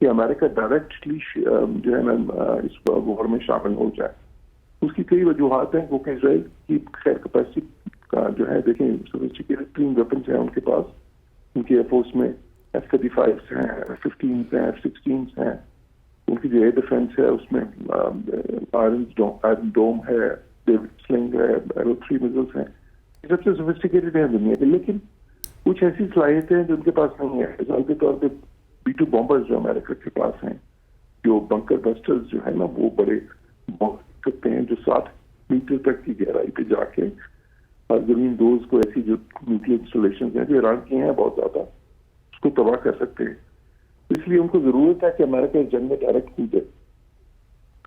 کہ امریکہ ڈائریکٹلی جو ہے نا اس وار میں شامل ہو جائے. اس کی کئی وجوہات ہیں کیونکہ اسرائیل کی خیر کیپیسٹی کا جو ہے دیکھیں سوفسٹیکیٹڈ ویپنس ہیں ان کے پاس. ان کی ایئر فورس میں F-35 ہیں, F-15 ہیں, F-16 ہیں. ان کی جو ایئر ڈیفینس ہے اس میں آئرن ڈوم ہے, ڈیوڈ سلنگ ہے, ایرو 3 میزائلس ہیں. یہ سب سے سوفسٹیکیٹڈ ہیں دنیا کے, لیکن کچھ ایسی صلاحیتیں ہیں جو ان کے پاس نہیں ہے. مثال کے طور پہ B-2 بامبرز جو امریکہ کے پاس ہیں, جو بنکر بسٹرز جو ہے نا وہ بڑے کرتے ہیں جو 7 میٹر تک کی گہرائی پہ جا کے اور زمین دوز کو ایسی جو نیوکلیئر انسٹالیشنز ہیں جو ایران کی ہیں بہت زیادہ اس کو تباہ کر سکتے ہیں. اس لیے ان کو ضرورت ہے کہ امریکہ اس جنگ میں ڈائریکٹ کودے.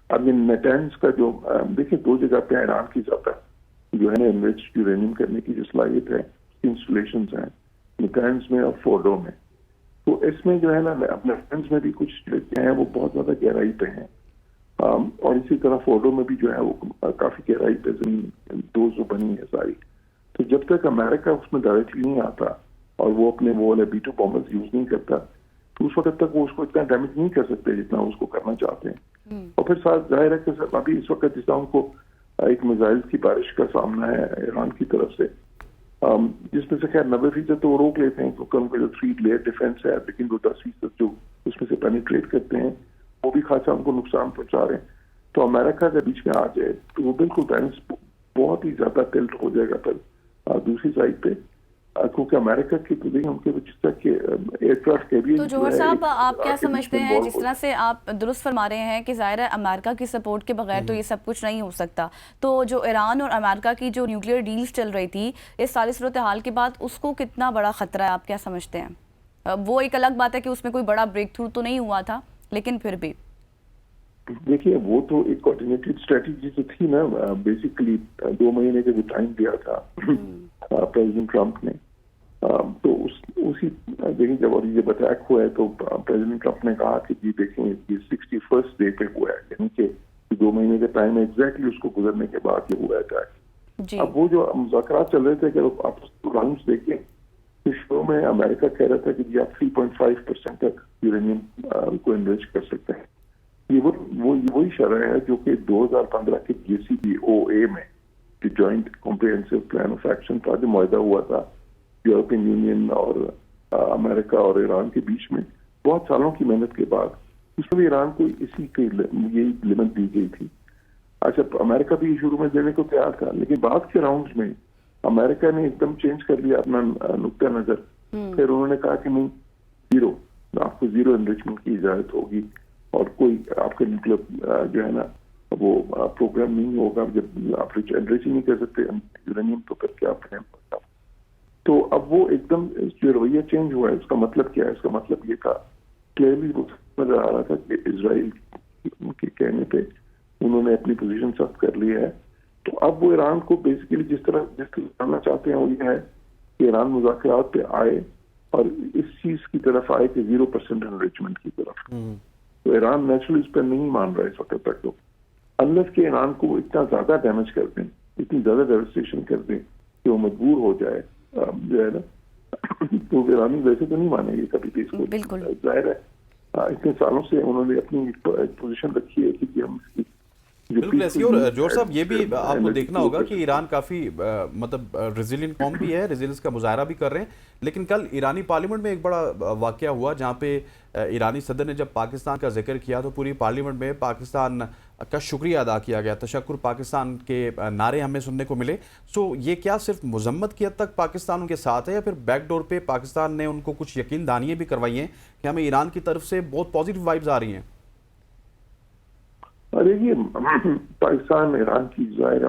اب یہ نیٹینز کا جو دیکھیں 2 جگہ پہ ایران کی زیادہ جو ہے نا انریچڈ یورینیم کرنے کی جو صلاحیت ہے انسٹالیشنز ہیں نیٹینز میں اور فورڈو میں. تو اس میں جو ہے نا اپنے فرینڈز میں بھی کچھ جو ہیں وہ بہت زیادہ گہرائی پہ ہیں, اور اسی طرح فورڈو میں بھی جو ہے وہ کافی گہرائی پہ زمین دوز جو بنی ہے ساری. تو جب تک امریکہ اس میں ڈائریکٹلی نہیں آتا اور وہ اپنے وہ والے B-2 بامبرز یوز نہیں کرتا تو اس وقت تک وہ اس کو اتنا ڈیمیج نہیں کر سکتے جتنا اس کو کرنا چاہتے ہیں. اور پھر ساتھ ظاہر ہے کہ ابھی اس وقت جس طرح ان کو ایک میزائل کی بارش کا سامنا ہے ایران کی طرف سے, جس میں سے خیر 90% تو وہ روک لیتے ہیں کیونکہ ان کا جو 3 لیئر ڈیفینس ہے, لیکن وہ 10% جو اس میں سے پینیٹریٹ کرتے ہیں وہ بھی خاصا ان کو نقصان پہنچا رہے ہیں. تو امریکہ کے بیچ میں آ جائے تو وہ بالکل بیلنس بہت ہی زیادہ ٹلٹ ہو جائے گا پھر دوسری سائڈ پہ, کیونکہ امریکہ کی تو ان کے جس طرح کے ایئر کرافٹ کیریئر. تو جوہر صاحب آپ کیا سمجھتے ہیں, جس طرح سے آپ درست فرما رہے ہیں کہ ظاہر ہے امریکہ کی سپورٹ کے بغیر تو یہ سب کچھ نہیں ہو سکتا, تو جو ایران اور امریکہ کی جو نیوکلیئر ڈیلز چل رہی تھی اس ساری صورتحال کے بعد اس کو کتنا بڑا خطرہ ہے, آپ کیا سمجھتے ہیں؟ وہ ایک الگ بات ہے کہ اس میں کوئی بڑا بریک تھرو تو نہیں ہوا تھا, لیکن پھر بھی دیکھیے وہ تو ایک کوآرڈینیٹڈ اسٹریٹجی جو تھی نا, بیسیکلی 2 مہینے کا جو ٹائم دیا تھا پریزیڈنٹ ٹرمپ نے, تو اسی دیکھیں جب اور یہ اٹیک ہوا ہے تو پریزیڈنٹ ٹرمپ نے کہا کہ جی دیکھیں یہ 61st ڈے پہ ہوا ہے, یعنی کہ 2 مہینے کا ٹائم ہے ایگزیکٹلی اس کو گزرنے کے بعد یہ ہوا ہے اٹیک. اب وہ جو مذاکرات چل رہے تھے کہ آپ راؤنڈس دیکھیں, اس شو میں امریکہ کہہ رہا تھا کہ جی آپ 3.5% تک یورینیم کو انریچ کر سکتے ہیں. یہ وہی شرح ہے جو کہ 2015 کے JCPOA میں جو joint comprehensive plan of action تھا جو معاہدہ ہوا تھا یورپین یونین اور امریکہ اور ایران کے بیچ میں بہت سالوں کی محنت کے بعد, اس میں بھی ایران کو اسی کی یہی لمٹ دی گئی تھی. اچھا امریکہ بھی شروع میں دینے کو تیار تھا, لیکن بعد کے راؤنڈز میں امریکہ نے ایک دم چینج کر لیا اپنا نقطہ نظر. پھر انہوں نے کہا کہ نہیں, آپ کو زیرو انریچمنٹ کی اجازت ہوگی اور کوئی آپ کا نیوکلیئر جو ہے نا وہ پروگرام نہیں ہوگا. جب آپ انریچ نہیں کر سکتے یورینیم تو پھر کیا کریں. تو اب وہ ایک دم جو رویہ چینج ہوا ہے, اس کا مطلب کیا ہے؟ اس کا مطلب یہ تھا کلیئرلی نظر آ رہا تھا کہ اسرائیل کے کہنے پہ انہوں نے اپنی پوزیشن سخت کر لی ہے. تو اب وہ ایران کو بیسیکلی جس طرح کرنا چاہتے ہیں وہ یہ ہے کہ ایران مذاکرات پہ آئے اور اس چیز کی طرف آئے کہ 0% انریچمنٹ کی طرف. تو ایران نیچرلی اس پر نہیں مان رہا ہے اس وقت تک, تو انلیس کہ ایران کو اتنا زیادہ ڈیمیج کر دیں, اتنی زیادہ ڈیوسٹیشن کر دیں کہ وہ مجبور ہو جائے جو ہے نا, تو ایرانی ویسے تو نہیں مانیں گے کبھی بھی اس کو. بالکل ظاہر ہے اتنے سالوں سے انہوں نے اپنی پوزیشن رکھی ہے کہ ہم اس کی بالکل ایسی. اور جوہر صاحب یہ بھی آپ کو دیکھنا ہوگا کہ ایران کافی مطلب ریزیلینٹ قوم بھی ہے, ریزیلینس کا مظاہرہ بھی کر رہے ہیں. لیکن کل ایرانی پارلیمنٹ میں ایک بڑا واقعہ ہوا جہاں پہ ایرانی صدر نے جب پاکستان کا ذکر کیا تو پوری پارلیمنٹ میں پاکستان کا شکریہ ادا کیا گیا, تشکر پاکستان کے نعرے ہمیں سننے کو ملے. سو یہ کیا صرف مذمت کی حد تک پاکستان ان کے ساتھ ہے یا پھر بیک ڈور پہ پاکستان نے ان کو کچھ یقین دہانیاں بھی کروائی ہیں کہ ہمیں ایران کی طرف سے بہت پازیٹیو وائبز آ رہی ہیں؟ ارے یہ پاکستان ایران کی ظاہر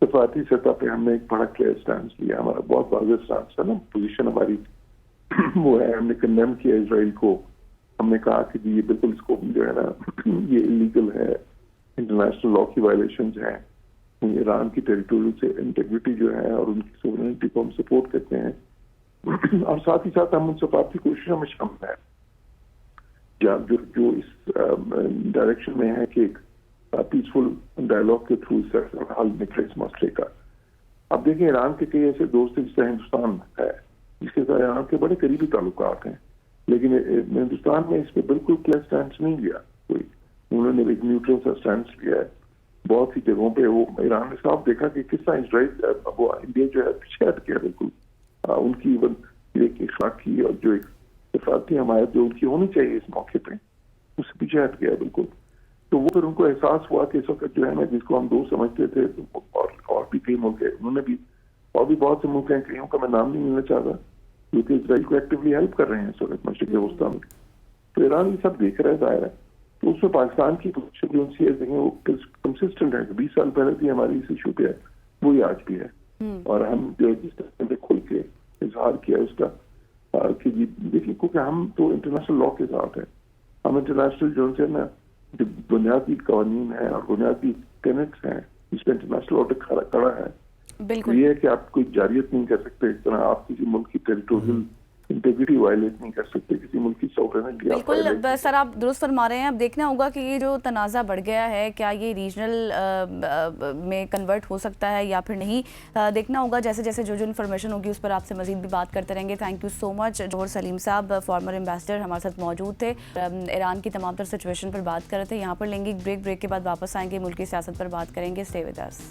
سفارتی سطح پہ ہم نے ایک بڑا کلیئر اسٹانس لیا, ہمارا بہت واضح اسٹانس ہے نا, پوزیشن ہماری وہ ہے. ہم نے کنڈیم کیا اسرائیل کو, ہم نے کہا کہ یہ بالکل اس کو جو ہے نا یہ انلیگل ہے, انٹرنیشنل لا کی وائلیشنز ہیں, ایران کی ٹیریٹوریل سے انٹیگریٹی جو ہے اور ان کی سوورنٹی کو ہم سپورٹ کرتے ہیں. اور ساتھ ہی ساتھ ہم ان سفارتی کوششوں میں شامل ہیں جو اس ڈائریکشن میں ہے کہ ایک پیسفل ڈائلاگ کے تھرو حل نکلے اس مسئلے کا. اب دیکھیں ایران کے کئی ایسے دوست ہیں جس طرح ہندوستان ہے جس کے ساتھ ایران کے بڑے قریبی تعلقات ہیں, لیکن ہندوستان میں اس پہ بالکل کلیئر اسٹینڈ نہیں لیا کوئی. انہوں نے ایک نیوٹرل سا اسٹینڈ لیا ہے. بہت سی جگہوں پہ وہ ایران نے صاف دیکھا کہ کس طرح اسرائیل وہ انڈیا جو ہے پیچھے ہٹ گیا بالکل. ان کی ایک اخلاقی اور جو ایک سفارتی حمایت جو ان کی ہونی چاہیے اس موقع پہ اس سے پیچھے ہٹ گیا بالکل. تو وہ پھر ان کو احساس ہوا کہ اس وقت جو ہے نا جس کو ہم دوست سمجھتے تھے اور بھی کئی ملک ہیں انہوں نے بھی اور بھی بہت سے ملک ہیں کئیوں کا میں نام نہیں لینا چاہتا کیونکہ اسرائیل کو ایکٹیولی ہیلپ کر رہے ہیں اس وقت مشرق وسطیٰ میں. تو ایران یہ سب دیکھ رہا ہے ظاہر ہے. تو اس میں پاکستان کی پوزیشن جو ان سے دیکھیں وہ کنسسٹنٹ ہے. 20 سال پہلے بھی ہماری اس ایشو پہ ہے وہی آج بھی ہے. اور ہم جو جس طرح سے کھل کے اظہار کیا اس کا کہ جی دیکھیے کیونکہ ہم تو انٹرنیشنل لا کے ساتھ ہیں. ہم انٹرنیشنل جو سے نا جو بنیادی قوانین ہیں اور بنیادی ٹینٹس ہیں جس پہ انٹرنیشنل آرڈر کھڑا ہے بالکل یہ ہے کہ آپ کوئی جاریت نہیں کر سکتے اس طرح آپ کسی ملک کی ٹیریٹوریل انٹیگریٹی وائلیٹ نہیں کر سکتے کسی ملک کی سوورینٹی. بالکل سر آپ درست فرما رہے ہیں. اب دیکھنا ہوگا کہ یہ جو تنازع بڑھ گیا ہے کیا یہ ریجنل میں کنورٹ ہو سکتا ہے یا پھر نہیں. دیکھنا ہوگا جیسے جیسے جو انفارمیشن ہوگی اس پر آپ سے مزید بھی بات کرتے رہیں گے. تھینک یو سو مچ. جوہر سلیم صاحب فارمر ایمبیسڈر ہمارے ساتھ موجود تھے. ایران کی تمام تر سچویشن پر بات کر رہے تھے. یہاں پر لیں گے ایک بریک کے بعد واپس آئیں گے ملکی سیاست پر بات کریں گے. Stay with us.